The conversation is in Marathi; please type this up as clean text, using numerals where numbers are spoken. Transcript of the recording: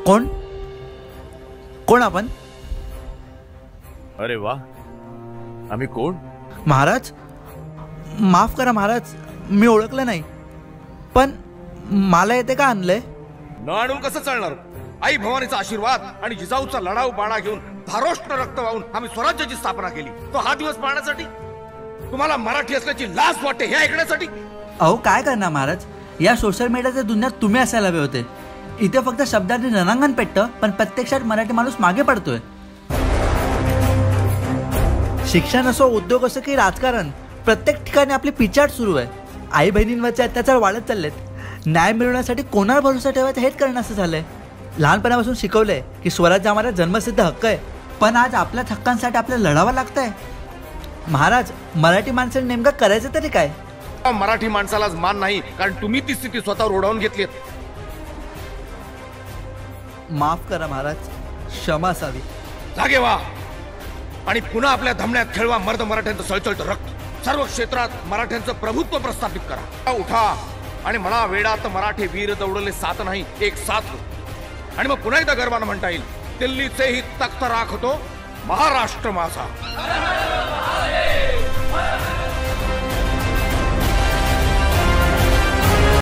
कोण कोण आपण? अरे वा, आम्ही कोण? महाराज माफ करा महाराज, मी ओळखलं नाही. पण मला येते का आणलंय? न आणून कसं चालणार? आई भवानीचा आशीर्वाद आणि जिजाऊचा लढाऊ बाणा घेऊन धारोष्ण रक्त वाहून आम्ही स्वराज्याची स्थापना केली. तो हा दिवस पाहण्यासाठी? तुम्हाला मराठी असल्याची लाज वाटते हे ऐकण्यासाठी? अहो काय करणार महाराज, या सोशल मीडियाच्या दुनियात तुम्ही असायला हवे होते. इथे फक्त शब्दांनी रणांगण पेटतं, पण प्रत्यक्षात मराठी माणूस मागे पडतोय. शिक्षण असो, उद्योग असो की राजकारण, प्रत्येक ठिकाणी आपली पिछाड सुरू आहे. आई बहिणींवरचे अत्याचार वाढत चाललेत. न्याय मिळवण्यासाठी कोणावर भरोसा ठेवायचा हेच करणं असं झालंय. लहानपणापासून शिकवलंय की स्वराज्य आम्हाला जन्मसिद्ध हक्क आहे, पण आज आपल्याच हक्कांसाठी आपल्याला लढावं लागतंय. महाराज, मराठी माणसाने नेमकं करायचं तरी काय? मराठी माणसालाच मान नाही, कारण तुम्ही ती स्थिती स्वतःवर ओढावून घेतलीत. माफ करा महाराज, क्षमा असावी. जागे व्हा आणि पुन्हा आपल्या धमण्यात खेळवा मर्द मराठ्यांचं सळसळतं रक्त. सर्व क्षेत्रात मराठ्यांचं प्रभुत्व प्रस्थापित करा. उठा आणि म्हणा, वेडात मराठे वीर दौडले साथ नाही एक साथ. आणि मग पुन्हा एकदा गर्वानं म्हणता येईल, दिल्लीचेही तख्त राखतो महाराष्ट्र माझा.